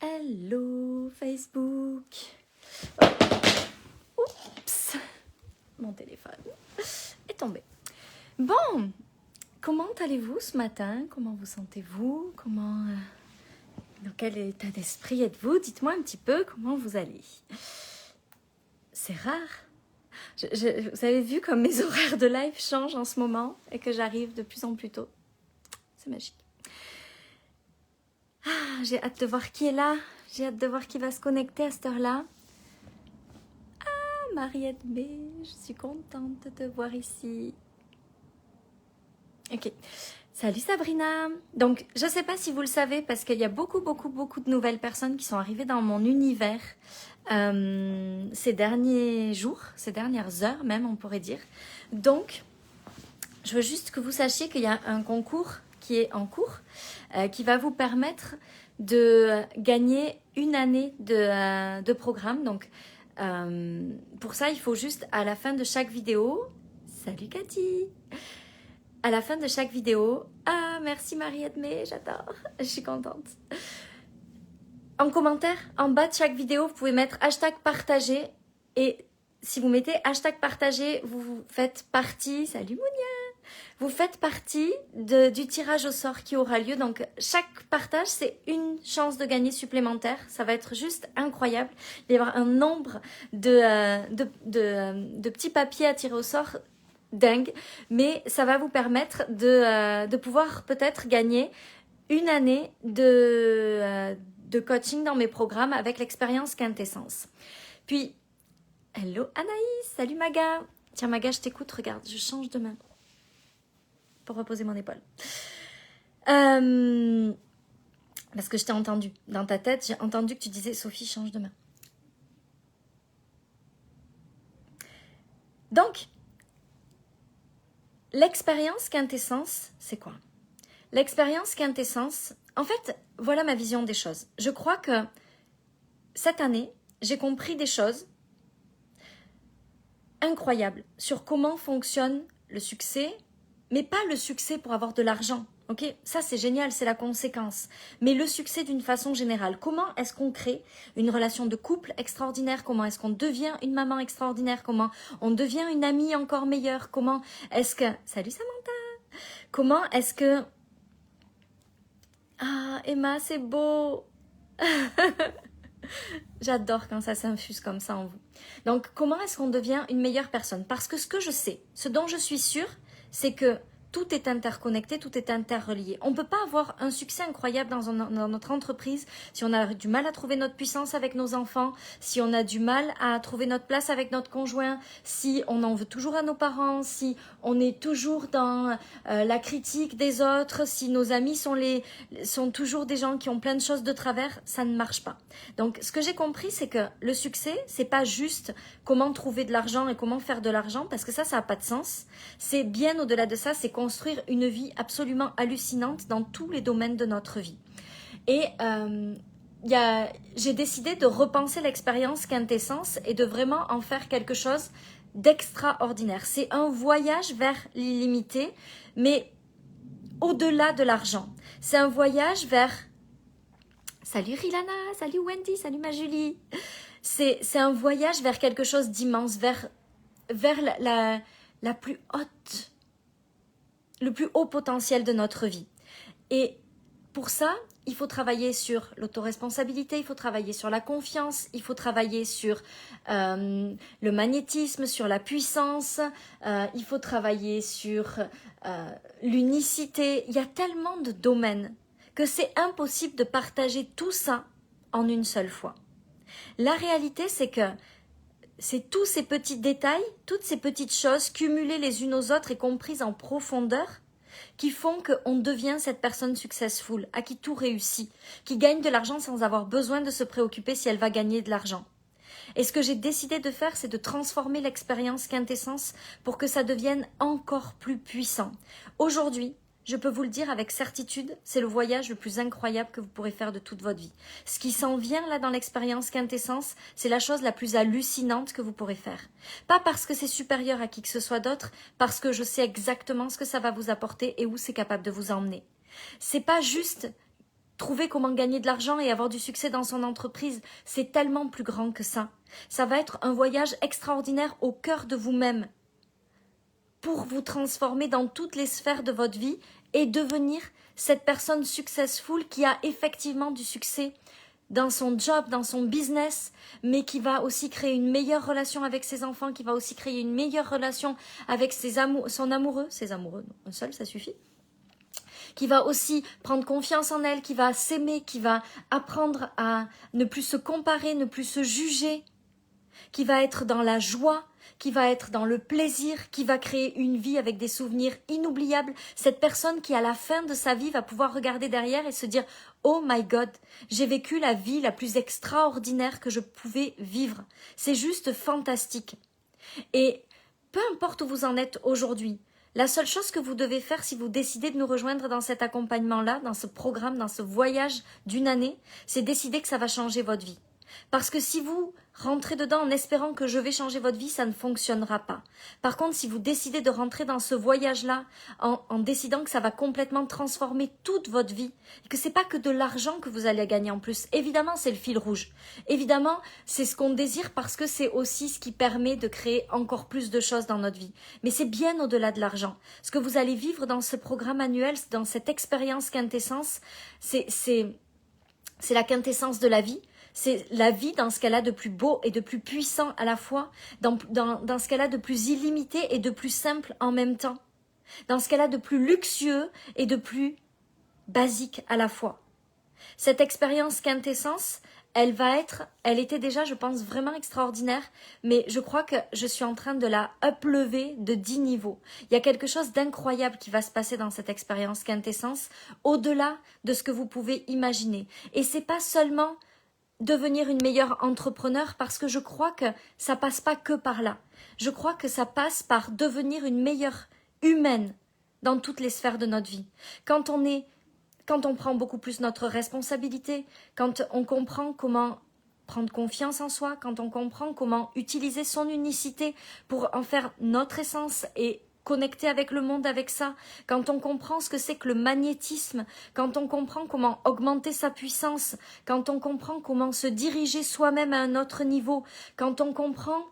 Hello Facebook. Oups, mon téléphone est tombé. Bon, comment allez-vous ce matin? Comment vous sentez-vous? Dans quel état d'esprit êtes-vous? Dites-moi un petit peu comment vous allez. C'est rare. Vous avez vu comme mes horaires de live changent en ce moment et que j'arrive de plus en plus tôt. C'est magique. Ah, j'ai hâte de voir qui est là. J'ai hâte de voir qui va se connecter à cette heure-là. Ah, Mariette B, je suis contente de te voir ici. Ok. Salut Sabrina. Donc, je ne sais pas si vous le savez parce qu'il y a beaucoup de nouvelles personnes qui sont arrivées dans mon univers ces derniers jours, ces dernières heures même, on pourrait dire. Donc, je veux juste que vous sachiez qu'il y a un concours qui est en cours, qui va vous permettre de gagner une année de programme. Donc, pour ça, il faut juste à la fin de chaque vidéo... Salut Cathy! À la fin de chaque vidéo... Ah, merci Marie-Edmé, j'adore, je suis contente. En commentaire, en bas de chaque vidéo, vous pouvez mettre hashtag partager. Et si vous mettez hashtag partager, vous faites partie... Salut Mounia! Vous faites partie du tirage au sort qui aura lieu. Donc, chaque partage, c'est une chance de gagner supplémentaire. Ça va être juste incroyable. Il va y avoir un nombre de petits papiers à tirer au sort dingue. Mais ça va vous permettre de pouvoir peut-être gagner une année de coaching dans mes programmes avec l'expérience Quintessence. Puis, hello Anaïs, salut Maga. Tiens Maga, je t'écoute, regarde, je change de main pour reposer mon épaule. Parce que je t'ai entendu. Dans ta tête, j'ai entendu que tu disais « Sophie, change de main ». Donc, l'expérience Quintessence, c'est quoi? L'expérience Quintessence, en fait, voilà ma vision des choses. Je crois que cette année, j'ai compris des choses incroyables sur comment fonctionne le succès, mais pas le succès pour avoir de l'argent, ok? Ça, c'est génial, c'est la conséquence. Mais le succès d'une façon générale. Comment est-ce qu'on crée une relation de couple extraordinaire? Comment est-ce qu'on devient une maman extraordinaire? Comment on devient une amie encore meilleure? Comment est-ce que... Salut Samantha! Comment est-ce que... Ah, Emma, c'est beau! J'adore quand ça s'infuse comme ça en vous. Donc, comment est-ce qu'on devient une meilleure personne? Parce que ce que je sais, ce dont je suis sûre, c'est que tout est interconnecté, tout est interrelié. On ne peut pas avoir un succès incroyable dans notre entreprise si on a du mal à trouver notre puissance avec nos enfants, si on a du mal à trouver notre place avec notre conjoint, si on en veut toujours à nos parents, si on est toujours dans la critique des autres, si nos amis sont toujours des gens qui ont plein de choses de travers, ça ne marche pas. Donc, ce que j'ai compris, c'est que le succès, c'est pas juste comment trouver de l'argent et comment faire de l'argent, parce que ça n'a pas de sens. C'est bien au-delà de ça, c'est construire une vie absolument hallucinante dans tous les domaines de notre vie. Et j'ai décidé de repenser l'expérience Quintessence et de vraiment en faire quelque chose d'extraordinaire. C'est un voyage vers l'illimité, mais au-delà de l'argent. C'est un voyage vers... Salut Rilana, salut Wendy, salut ma Julie. C'est un voyage vers quelque chose d'immense, vers la plus haute, le plus haut potentiel de notre vie. Et pour ça, il faut travailler sur l'autoresponsabilité, il faut travailler sur la confiance, il faut travailler sur le magnétisme, sur la puissance, il faut travailler sur l'unicité. Il y a tellement de domaines que c'est impossible de partager tout ça en une seule fois. La réalité, c'est que c'est tous ces petits détails, toutes ces petites choses cumulées les unes aux autres et comprises en profondeur qui font qu'on devient cette personne successful, à qui tout réussit, qui gagne de l'argent sans avoir besoin de se préoccuper si elle va gagner de l'argent. Et ce que j'ai décidé de faire, c'est de transformer l'expérience Quintessence pour que ça devienne encore plus puissant. Aujourd'hui, je peux vous le dire avec certitude, c'est le voyage le plus incroyable que vous pourrez faire de toute votre vie. Ce qui s'en vient là dans l'expérience Quintessence, c'est la chose la plus hallucinante que vous pourrez faire. Pas parce que c'est supérieur à qui que ce soit d'autre, parce que je sais exactement ce que ça va vous apporter et où c'est capable de vous emmener. C'est pas juste trouver comment gagner de l'argent et avoir du succès dans son entreprise, c'est tellement plus grand que ça. Ça va être un voyage extraordinaire au cœur de vous-même pour vous transformer dans toutes les sphères de votre vie et devenir cette personne successful qui a effectivement du succès dans son job, dans son business, mais qui va aussi créer une meilleure relation avec ses enfants, qui va aussi créer une meilleure relation avec son amoureux, ses amoureux, non, un seul, ça suffit, qui va aussi prendre confiance en elle, qui va s'aimer, qui va apprendre à ne plus se comparer, ne plus se juger, qui va être dans la joie, qui va être dans le plaisir, qui va créer une vie avec des souvenirs inoubliables. Cette personne qui, à la fin de sa vie, va pouvoir regarder derrière et se dire « Oh my God, j'ai vécu la vie la plus extraordinaire que je pouvais vivre. C'est juste fantastique. » Et peu importe où vous en êtes aujourd'hui, la seule chose que vous devez faire si vous décidez de nous rejoindre dans cet accompagnement-là, dans ce programme, dans ce voyage d'une année, c'est décider que ça va changer votre vie. Parce que si vous rentrez dedans en espérant que je vais changer votre vie, ça ne fonctionnera pas. Par contre, si vous décidez de rentrer dans ce voyage-là en décidant que ça va complètement transformer toute votre vie, et que c'est pas que de l'argent que vous allez gagner en plus, évidemment c'est le fil rouge. Évidemment, c'est ce qu'on désire parce que c'est aussi ce qui permet de créer encore plus de choses dans notre vie. Mais c'est bien au-delà de l'argent. Ce que vous allez vivre dans ce programme annuel, dans cette expérience quintessence, c'est la quintessence de la vie. C'est la vie dans ce qu'elle a de plus beau et de plus puissant à la fois, dans ce qu'elle a de plus illimité et de plus simple en même temps, dans ce qu'elle a de plus luxueux et de plus basique à la fois. Cette expérience quintessence, elle était déjà, je pense, vraiment extraordinaire, mais je crois que je suis en train de la uplever de 10 niveaux. Il y a quelque chose d'incroyable qui va se passer dans cette expérience quintessence, au-delà de ce que vous pouvez imaginer. Et c'est pas seulement devenir une meilleure entrepreneur, parce que je crois que ça passe pas que par là. Je crois que ça passe par devenir une meilleure humaine dans toutes les sphères de notre vie. Quand on prend beaucoup plus notre responsabilité, quand on comprend comment prendre confiance en soi, quand on comprend comment utiliser son unicité pour en faire notre essence et connecter avec le monde avec ça, quand on comprend ce que c'est que le magnétisme, quand on comprend comment augmenter sa puissance, quand on comprend comment se diriger soi-même à un autre niveau, quand on comprend...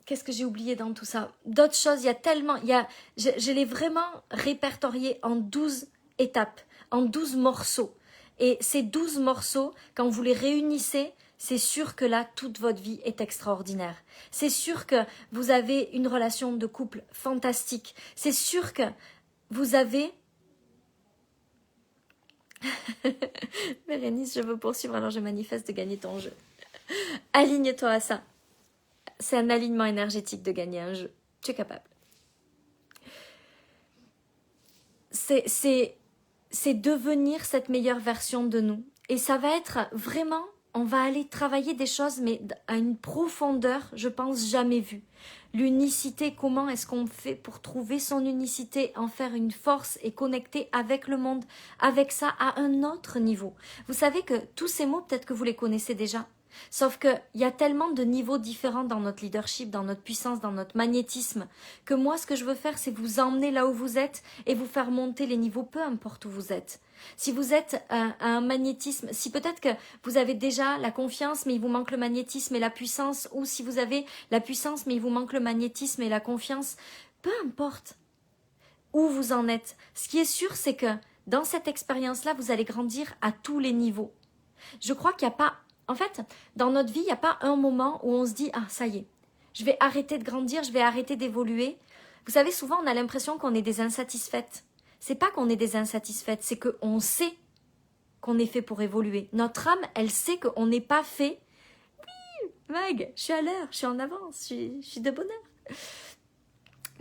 Qu'est-ce que j'ai oublié dans tout ça? D'autres choses, il y a tellement... je l'ai vraiment répertorié en 12 étapes, en 12 morceaux. Et ces 12 morceaux, quand vous les réunissez, c'est sûr que là, toute votre vie est extraordinaire. C'est sûr que vous avez une relation de couple fantastique. C'est sûr que vous avez... Bérénice, je veux poursuivre, alors je manifeste de gagner ton jeu. Aligne-toi à ça. C'est un alignement énergétique de gagner un jeu. Tu es capable. C'est devenir cette meilleure version de nous. Et ça va être vraiment... On va aller travailler des choses, mais à une profondeur, je pense, jamais vue. L'unicité, comment est-ce qu'on fait pour trouver son unicité, en faire une force et connecter avec le monde, avec ça, à un autre niveau. Vous savez que tous ces mots, peut-être que vous les connaissez déjà. Sauf qu'il y a tellement de niveaux différents dans notre leadership, dans notre puissance, dans notre magnétisme, que moi, ce que je veux faire, c'est vous emmener là où vous êtes et vous faire monter les niveaux, peu importe où vous êtes. Si vous êtes à un magnétisme, si peut-être que vous avez déjà la confiance, mais il vous manque le magnétisme et la puissance, ou si vous avez la puissance, mais il vous manque le magnétisme et la confiance, peu importe où vous en êtes. Ce qui est sûr, c'est que dans cette expérience-là, vous allez grandir à tous les niveaux. Je crois qu'il n'y a pas... En fait, dans notre vie, il n'y a pas un moment où on se dit « Ah, ça y est, je vais arrêter de grandir, je vais arrêter d'évoluer. » Vous savez, souvent, on a l'impression qu'on est des insatisfaites. C'est pas qu'on est des insatisfaites, c'est qu'on sait qu'on est fait pour évoluer. Notre âme, elle sait qu'on n'est pas fait. Oui, Mag, je suis à l'heure, je suis en avance, je suis de bonne heure.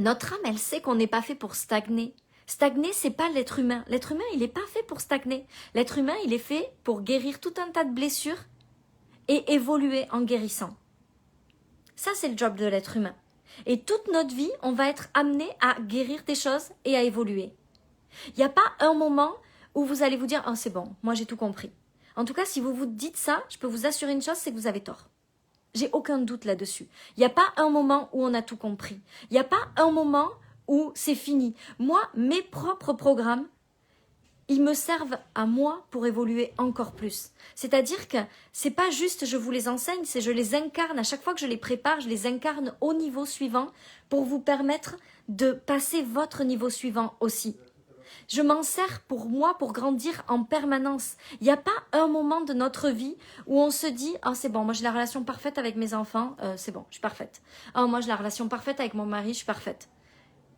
Notre âme, elle sait qu'on n'est pas fait pour stagner. Stagner, c'est pas l'être humain. L'être humain, il n'est pas fait pour stagner. L'être humain, il est fait pour guérir tout un tas de blessures et évoluer en guérissant. Ça, c'est le job de l'être humain. Et toute notre vie, on va être amené à guérir des choses et à évoluer. Il n'y a pas un moment où vous allez vous dire « Oh, c'est bon, moi j'ai tout compris ». En tout cas, si vous vous dites ça, je peux vous assurer une chose, c'est que vous avez tort. J'ai aucun doute là-dessus. Il n'y a pas un moment où on a tout compris. Il n'y a pas un moment où c'est fini. Moi, mes propres programmes, ils me servent à moi pour évoluer encore plus. C'est-à-dire que c'est pas juste je vous les enseigne, c'est je les incarne. À chaque fois que je les prépare, je les incarne au niveau suivant pour vous permettre de passer votre niveau suivant aussi. Je m'en sers pour moi, pour grandir en permanence. Il n'y a pas un moment de notre vie où on se dit « Oh, c'est bon, moi j'ai la relation parfaite avec mes enfants, c'est bon, je suis parfaite. Oh, moi j'ai la relation parfaite avec mon mari, je suis parfaite. »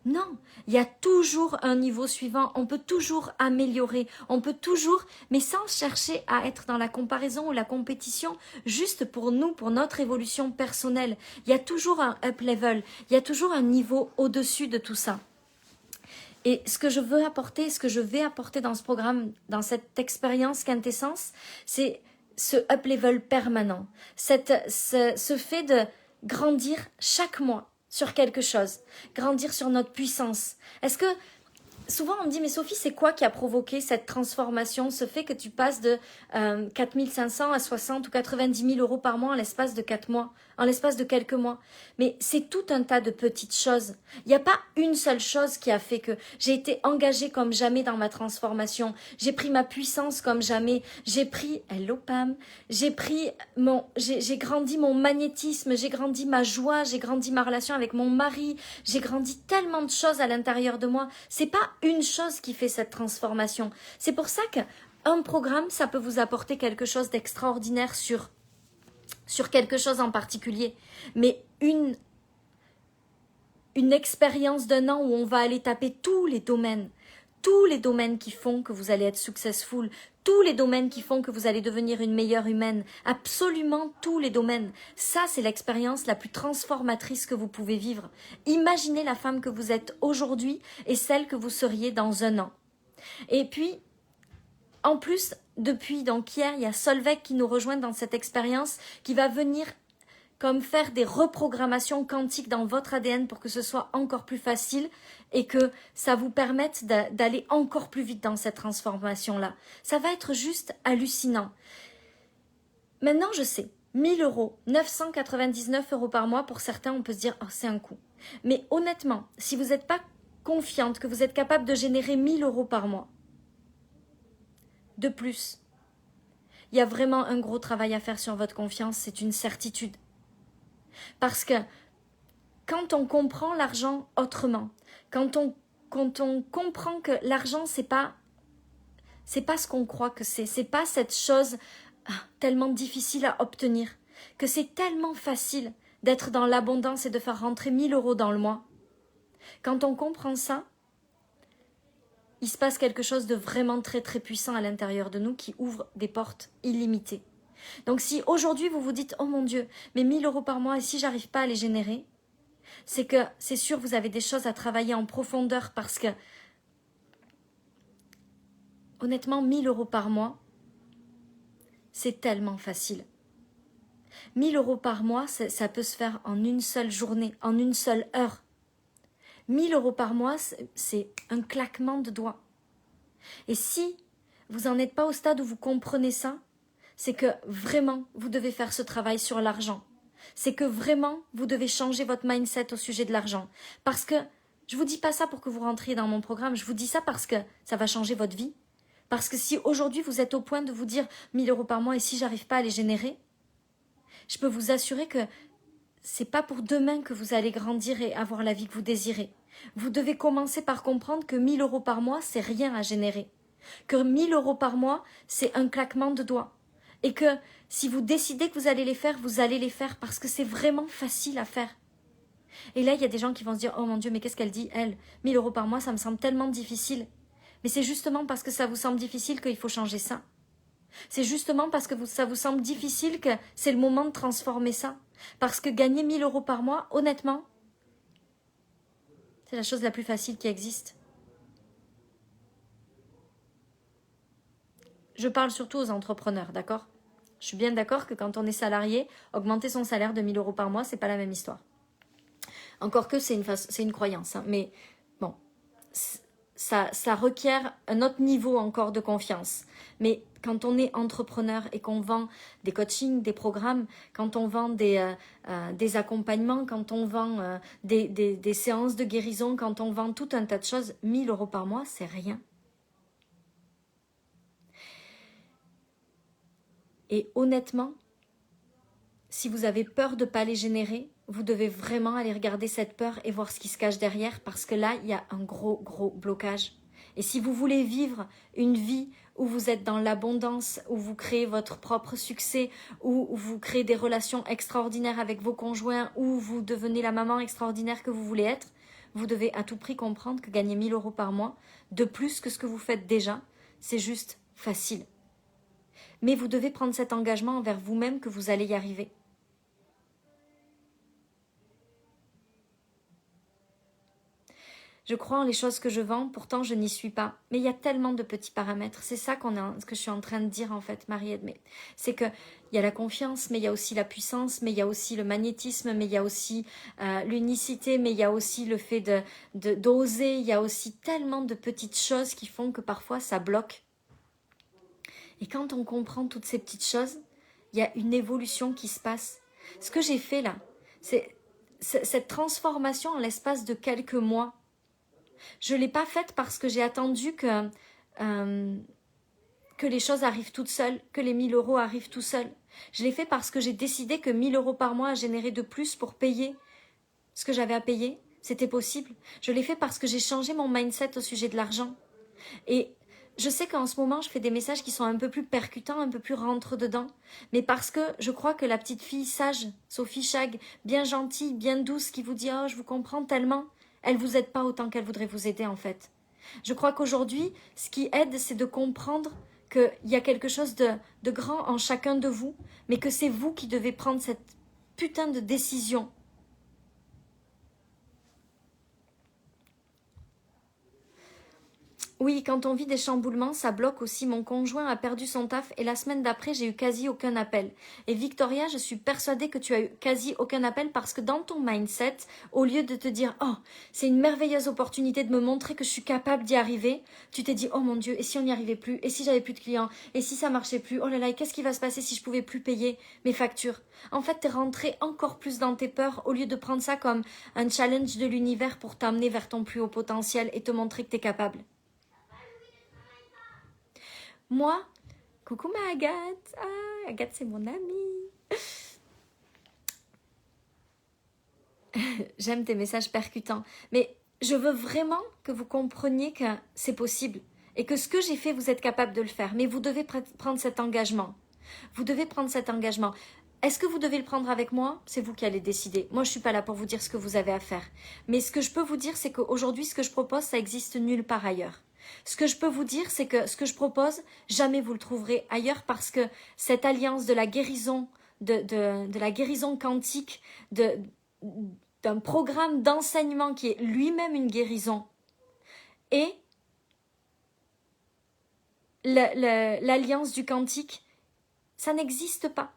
Non, il y a toujours un niveau suivant, on peut toujours améliorer, on peut toujours, mais sans chercher à être dans la comparaison ou la compétition, juste pour nous, pour notre évolution personnelle. Il y a toujours un up level, il y a toujours un niveau au-dessus de tout ça. Et ce que je veux apporter, ce que je vais apporter dans ce programme, dans cette expérience quintessence, c'est ce up level permanent, ce fait de grandir chaque mois sur quelque chose, grandir sur notre puissance. Est-ce que souvent on me dit, mais Sophie, c'est quoi qui a provoqué cette transformation, ce fait que tu passes de 4 500 à 60 ou 90 000 euros par mois en l'espace de 4 mois, en l'espace de quelques mois. Mais c'est tout un tas de petites choses. Il n'y a pas une seule chose qui a fait que j'ai été engagée comme jamais dans ma transformation. J'ai pris ma puissance comme jamais. J'ai pris, hello Pam, j'ai grandi mon magnétisme, j'ai grandi ma joie, j'ai grandi ma relation avec mon mari, j'ai grandi tellement de choses à l'intérieur de moi. C'est pas une chose qui fait cette transformation. C'est pour ça qu'un programme, ça peut vous apporter quelque chose d'extraordinaire sur quelque chose en particulier. Mais une expérience d'un an où on va aller taper tous les domaines qui font que vous allez être successful, tous les domaines qui font que vous allez devenir une meilleure humaine, absolument tous les domaines. Ça, c'est l'expérience la plus transformatrice que vous pouvez vivre. Imaginez la femme que vous êtes aujourd'hui et celle que vous seriez dans un an. Et puis, en plus, depuis donc hier, il y a Solveig qui nous rejoint dans cette expérience, qui va venir comme faire des reprogrammations quantiques dans votre ADN pour que ce soit encore plus facile et que ça vous permette d'aller encore plus vite dans cette transformation-là. Ça va être juste hallucinant. Maintenant, je sais, 1 000 euros, 999 euros par mois, pour certains, on peut se dire « Oh, c'est un coup ». Mais honnêtement, si vous n'êtes pas confiante que vous êtes capable de générer 1 000 euros par mois, de plus, il y a vraiment un gros travail à faire sur votre confiance, c'est une certitude. Parce que quand on comprend l'argent autrement, quand on comprend que l'argent c'est pas ce qu'on croit que c'est pas cette chose tellement difficile à obtenir, que c'est tellement facile d'être dans l'abondance et de faire rentrer 1 000 euros dans le mois. Quand on comprend ça, il se passe quelque chose de vraiment très très puissant à l'intérieur de nous qui ouvre des portes illimitées. Donc si aujourd'hui vous vous dites « Oh mon Dieu, mais 1 000 euros par mois et si j'arrive pas à les générer », c'est que c'est sûr vous avez des choses à travailler en profondeur parce que honnêtement 1 000 euros par mois, c'est tellement facile. 1 000 euros par mois, ça peut se faire en une seule journée, en une seule heure. 1 000 euros par mois, c'est un claquement de doigts. Et si vous n'en êtes pas au stade où vous comprenez ça, c'est que vraiment, vous devez faire ce travail sur l'argent. C'est que vraiment, vous devez changer votre mindset au sujet de l'argent. Parce que, je vous dis pas ça pour que vous rentriez dans mon programme, je vous dis ça parce que ça va changer votre vie. Parce que si aujourd'hui vous êtes au point de vous dire 1 000 euros par mois et si j'arrive pas à les générer, je peux vous assurer que c'est pas pour demain que vous allez grandir et avoir la vie que vous désirez. Vous devez commencer par comprendre que 1 000 euros par mois, c'est rien à générer. Que 1 000 euros par mois, c'est un claquement de doigts. Et que si vous décidez que vous allez les faire, vous allez les faire parce que c'est vraiment facile à faire. Et là, il y a des gens qui vont se dire « Oh mon Dieu, mais qu'est-ce qu'elle dit, elle 1 000 euros par mois, ça me semble tellement difficile. » Mais c'est justement parce que ça vous semble difficile qu'il faut changer ça. C'est justement parce que ça vous semble difficile que c'est le moment de transformer ça. Parce que gagner 1 000 euros par mois, honnêtement, c'est la chose la plus facile qui existe. Je parle surtout aux entrepreneurs, d'accord ? Je suis bien d'accord que quand on est salarié, augmenter son salaire de 1 000 euros par mois, c'est pas la même histoire. Encore que c'est une croyance, hein, mais bon, ça requiert un autre niveau encore de confiance. Mais quand on est entrepreneur et qu'on vend des coachings, des programmes, quand on vend des accompagnements, quand on vend des séances de guérison, quand on vend tout un tas de choses, 1 000 € par mois, c'est rien. Et honnêtement, si vous avez peur de ne pas les générer, vous devez vraiment aller regarder cette peur et voir ce qui se cache derrière, parce que là, il y a un gros blocage. Et si vous voulez vivre une vie où vous êtes dans l'abondance, où vous créez votre propre succès, où vous créez des relations extraordinaires avec vos conjoints, où vous devenez la maman extraordinaire que vous voulez être, vous devez à tout prix comprendre que gagner 1 000 € par mois, de plus que ce que vous faites déjà, c'est juste facile. Mais vous devez prendre cet engagement envers vous-même que vous allez y arriver. Je crois en les choses que je vends, pourtant je n'y suis pas. Mais il y a tellement de petits paramètres. C'est ça ce que je suis en train de dire en fait, Marie-Edme. C'est qu'il y a la confiance, mais il y a aussi la puissance, mais il y a aussi le magnétisme, mais il y a aussi l'unicité, mais il y a aussi le fait d'oser. Il y a aussi tellement de petites choses qui font que parfois ça bloque. Et quand on comprend toutes ces petites choses, il y a une évolution qui se passe. Ce que j'ai fait là, c'est cette transformation en l'espace de quelques mois. Je ne l'ai pas faite parce que j'ai attendu que les choses arrivent toutes seules, que les 1 000 € arrivent tout seuls. Je l'ai fait parce que j'ai décidé que 1 000 € par mois à générer de plus pour payer ce que j'avais à payer, c'était possible. Je l'ai fait parce que j'ai changé mon mindset au sujet de l'argent. Et je sais qu'en ce moment, je fais des messages qui sont un peu plus percutants, un peu plus rentre-dedans. Mais parce que je crois que la petite fille sage, Sophie Chag, bien gentille, bien douce, qui vous dit « Oh, je vous comprends tellement », elle ne vous aide pas autant qu'elle voudrait vous aider en fait. Je crois qu'aujourd'hui, ce qui aide, c'est de comprendre qu'il y a quelque chose de grand en chacun de vous, mais que c'est vous qui devez prendre cette putain de décision. Oui, quand on vit des chamboulements, ça bloque aussi. Mon conjoint a perdu son taf et la semaine d'après, j'ai eu quasi aucun appel. Et Victoria, je suis persuadée que tu as eu quasi aucun appel parce que dans ton mindset, au lieu de te dire « Oh, c'est une merveilleuse opportunité de me montrer que je suis capable d'y arriver », tu t'es dit « Oh mon Dieu, et si on n'y arrivait plus ? Et si j'avais plus de clients ? Et si ça marchait plus ? Oh là là, et qu'est-ce qui va se passer si je pouvais plus payer mes factures ?» En fait, tu es rentré encore plus dans tes peurs au lieu de prendre ça comme un challenge de l'univers pour t'amener vers ton plus haut potentiel et te montrer que tu es capable. Moi, coucou ma Agathe. Ah, Agathe, c'est mon amie. J'aime tes messages percutants. Mais je veux vraiment que vous compreniez que c'est possible. Et que ce que j'ai fait, vous êtes capable de le faire. Mais vous devez prendre cet engagement. Vous devez prendre cet engagement. Est-ce que vous devez le prendre avec moi? C'est vous qui allez décider. Moi, je ne suis pas là pour vous dire ce que vous avez à faire. Mais ce que je peux vous dire, c'est qu'aujourd'hui, ce que je propose, ça existe nulle part ailleurs. Ce que je peux vous dire, c'est que ce que je propose, jamais vous le trouverez ailleurs parce que cette alliance de la guérison, de la guérison quantique, d'un programme d'enseignement qui est lui-même une guérison et l'alliance du quantique, ça n'existe pas.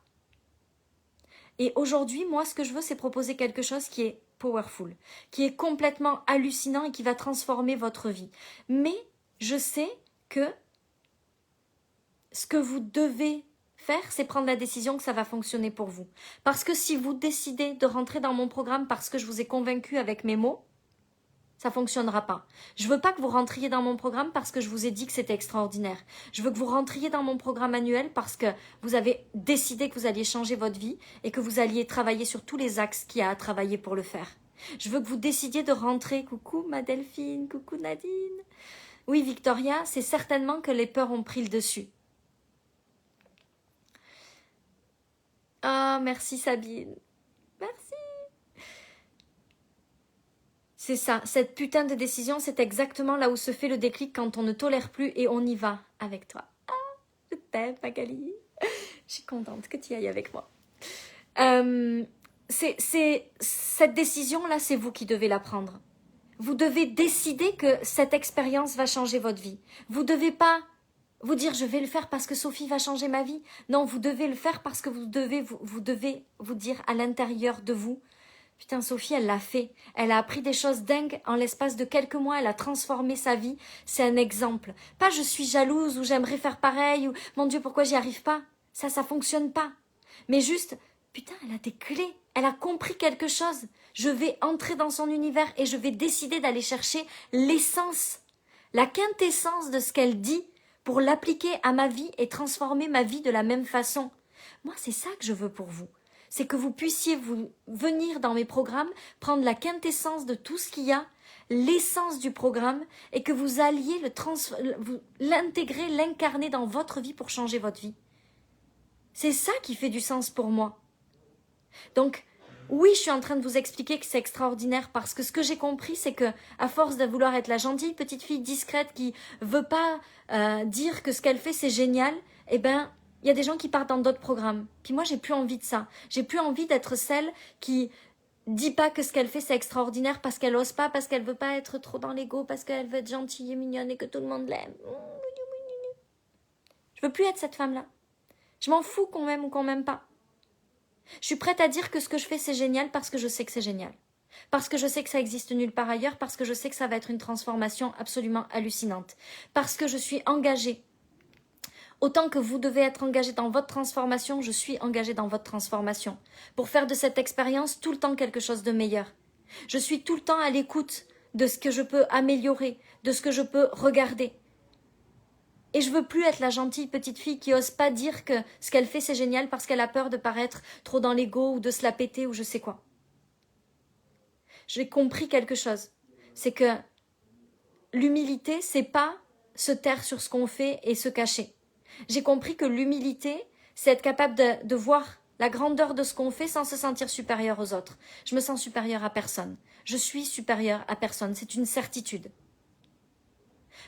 Et aujourd'hui, moi, ce que je veux, c'est proposer quelque chose qui est powerful, qui est complètement hallucinant et qui va transformer votre vie. Mais je sais que ce que vous devez faire, c'est prendre la décision que ça va fonctionner pour vous. Parce que si vous décidez de rentrer dans mon programme parce que je vous ai convaincu avec mes mots, ça ne fonctionnera pas. Je ne veux pas que vous rentriez dans mon programme parce que je vous ai dit que c'était extraordinaire. Je veux que vous rentriez dans mon programme annuel parce que vous avez décidé que vous alliez changer votre vie et que vous alliez travailler sur tous les axes qu'il y a à travailler pour le faire. Je veux que vous décidiez de rentrer. Coucou ma Delphine, coucou Nadine. Oui Victoria, c'est certainement que les peurs ont pris le dessus. Ah, merci Sabine. Merci. C'est ça, cette putain de décision, c'est exactement là où se fait le déclic quand on ne tolère plus et on y va avec toi. Ah, je t'aime Magali. Je suis contente que tu y ailles avec moi. Cette décision-là, c'est vous qui devez la prendre. Vous devez décider que cette expérience va changer votre vie. Vous ne devez pas vous dire je vais le faire parce que Sophie va changer ma vie. Non, vous devez le faire parce que vous devez vous dire à l'intérieur de vous Putain, Sophie, elle l'a fait. Elle a appris des choses dingues en l'espace de quelques mois. Elle a transformé sa vie. C'est un exemple. Pas je suis jalouse ou j'aimerais faire pareil ou mon Dieu, pourquoi j'y arrive pas. Ça fonctionne pas. Mais juste, putain, elle a des clés. Elle a compris quelque chose. Je vais entrer dans son univers et je vais décider d'aller chercher l'essence, la quintessence de ce qu'elle dit pour l'appliquer à ma vie et transformer ma vie de la même façon. Moi, c'est ça que je veux pour vous. C'est que vous puissiez vous venir dans mes programmes, prendre la quintessence de tout ce qu'il y a, l'essence du programme, et que vous alliez l'intégrer, l'incarner dans votre vie pour changer votre vie. C'est ça qui fait du sens pour moi. Donc, oui, je suis en train de vous expliquer que c'est extraordinaire parce que ce que j'ai compris, c'est que à force de vouloir être la gentille petite fille discrète qui veut pas dire que ce qu'elle fait c'est génial, eh ben il y a des gens qui partent dans d'autres programmes. Puis moi, j'ai plus envie de ça. J'ai plus envie d'être celle qui dit pas que ce qu'elle fait c'est extraordinaire parce qu'elle ose pas, parce qu'elle veut pas être trop dans l'ego, parce qu'elle veut être gentille et mignonne et que tout le monde l'aime. Je veux plus être cette femme-là. Je m'en fous qu'on m'aime ou qu'on m'aime pas. Je suis prête à dire que ce que je fais c'est génial parce que je sais que c'est génial. Parce que je sais que ça existe nulle part ailleurs, parce que je sais que ça va être une transformation absolument hallucinante. Parce que je suis engagée. Autant que vous devez être engagé dans votre transformation, je suis engagée dans votre transformation. Pour faire de cette expérience tout le temps quelque chose de meilleur. Je suis tout le temps à l'écoute de ce que je peux améliorer, de ce que je peux regarder. Et je veux plus être la gentille petite fille qui ose pas dire que ce qu'elle fait c'est génial parce qu'elle a peur de paraître trop dans l'ego ou de se la péter ou je sais quoi. J'ai compris quelque chose. C'est que l'humilité, c'est pas se taire sur ce qu'on fait et se cacher. J'ai compris que l'humilité, c'est être capable de voir la grandeur de ce qu'on fait sans se sentir supérieur aux autres. Je me sens supérieure à personne. Je suis supérieure à personne. C'est une certitude.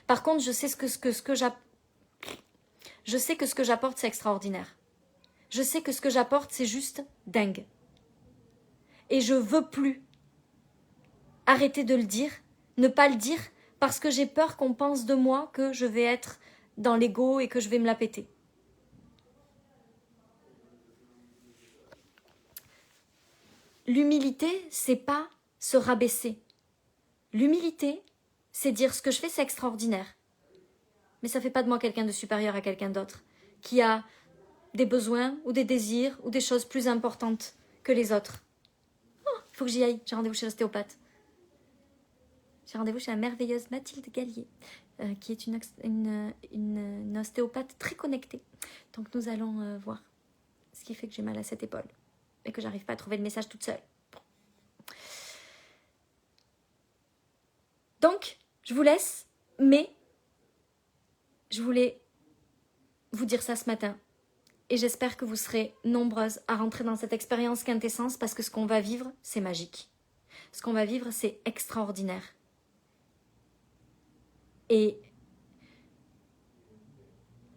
Par contre, je sais que ce que j'apporte, c'est extraordinaire. Je sais que ce que j'apporte, c'est juste dingue. Et je veux plus arrêter de le dire, ne pas le dire, parce que j'ai peur qu'on pense de moi que je vais être dans l'ego et que je vais me la péter. L'humilité, c'est pas se rabaisser. L'humilité, c'est dire ce que je fais, c'est extraordinaire. Mais ça fait pas de moi quelqu'un de supérieur à quelqu'un d'autre, qui a des besoins ou des désirs ou des choses plus importantes que les autres. Oh, il faut que j'y aille, j'ai rendez-vous chez l'ostéopathe. J'ai rendez-vous chez la merveilleuse Mathilde Gallier, qui est une ostéopathe très connectée. Donc nous allons voir ce qui fait que j'ai mal à cette épaule et que j'arrive pas à trouver le message toute seule. Donc, je vous laisse, mais je voulais vous dire ça ce matin. Et j'espère que vous serez nombreuses à rentrer dans cette expérience quintessence parce que ce qu'on va vivre, c'est magique. Ce qu'on va vivre, c'est extraordinaire. Et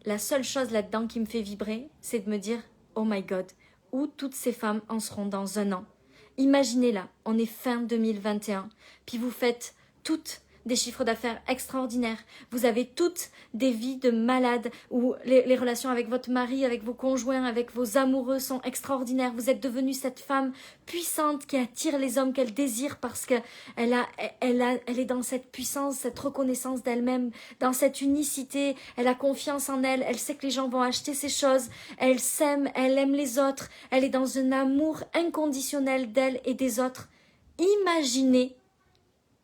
la seule chose là-dedans qui me fait vibrer, c'est de me dire « Oh my God, où toutes ces femmes en seront dans un an ?» Imaginez-la, on est fin 2021, puis vous faites toutes des chiffres d'affaires extraordinaires. Vous avez toutes des vies de malades où les relations avec votre mari, avec vos conjoints, avec vos amoureux sont extraordinaires. Vous êtes devenue cette femme puissante qui attire les hommes qu'elle désire parce qu'elle est dans cette puissance, cette reconnaissance d'elle-même, dans cette unicité. Elle a confiance en elle. Elle sait que les gens vont acheter ses choses. Elle s'aime, elle aime les autres. Elle est dans un amour inconditionnel d'elle et des autres. Imaginez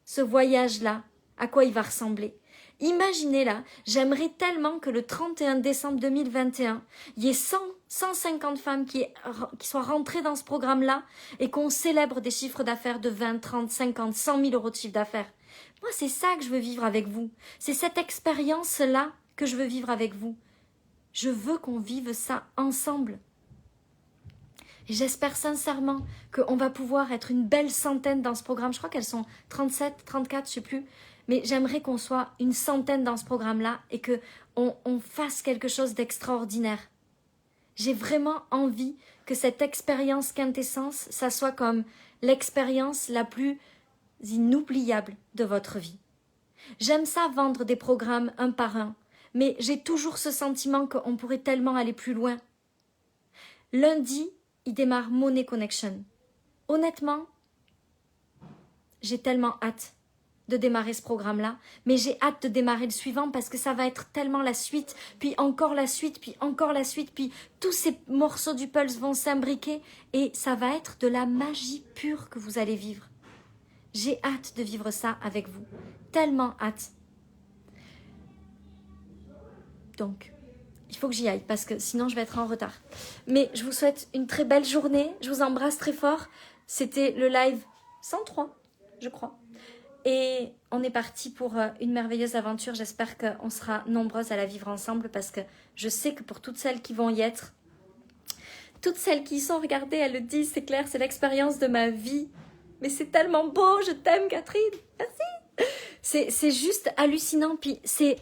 ce voyage-là, à quoi il va ressembler. Imaginez-là, j'aimerais tellement que le 31 décembre 2021, il y ait 150 femmes qui soient rentrées dans ce programme-là et qu'on célèbre des chiffres d'affaires de 20, 30, 50, 100 000 euros de chiffre d'affaires. Moi, c'est ça que je veux vivre avec vous. C'est cette expérience-là que je veux vivre avec vous. Je veux qu'on vive ça ensemble. Et j'espère sincèrement qu'on va pouvoir être une belle centaine dans ce programme. Je crois qu'elles sont 37, 34, je ne sais plus. Mais j'aimerais qu'on soit une centaine dans ce programme-là et qu'on fasse quelque chose d'extraordinaire. J'ai vraiment envie que cette expérience quintessence, ça soit comme l'expérience la plus inoubliable de votre vie. J'aime ça vendre des programmes un par un, mais j'ai toujours ce sentiment qu'on pourrait tellement aller plus loin. Lundi, il démarre Money Connection. Honnêtement, j'ai tellement hâte de démarrer ce programme-là, mais j'ai hâte de démarrer le suivant parce que ça va être tellement la suite, puis encore la suite, puis encore la suite, puis tous ces morceaux du Pulse vont s'imbriquer et ça va être de la magie pure que vous allez vivre. J'ai hâte de vivre ça avec vous, tellement hâte. Donc, il faut que j'y aille parce que sinon je vais être en retard. Mais je vous souhaite une très belle journée, je vous embrasse très fort. C'était le live 103, je crois. Et on est parti pour une merveilleuse aventure. J'espère qu'on sera nombreuses à la vivre ensemble parce que je sais que pour toutes celles qui vont y être, toutes celles qui y sont, regardez, elles le disent, c'est clair, c'est l'expérience de ma vie. Mais c'est tellement beau, je t'aime Catherine, merci. C'est juste hallucinant, puis c'est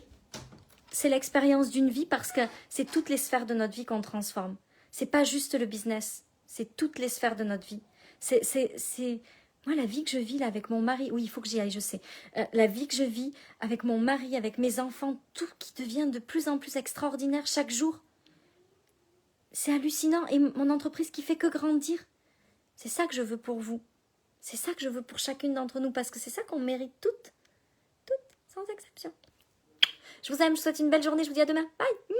l'expérience d'une vie parce que c'est toutes les sphères de notre vie qu'on transforme. C'est pas juste le business, c'est toutes les sphères de notre vie. C'est moi la vie que je vis là avec mon mari, oui il faut que j'y aille, je sais. La vie que je vis avec mon mari, avec mes enfants, tout qui devient de plus en plus extraordinaire chaque jour. C'est hallucinant et mon entreprise qui fait que grandir. C'est ça que je veux pour vous. C'est ça que je veux pour chacune d'entre nous parce que c'est ça qu'on mérite toutes, sans exception. Je vous aime, je vous souhaite une belle journée, je vous dis à demain. Bye.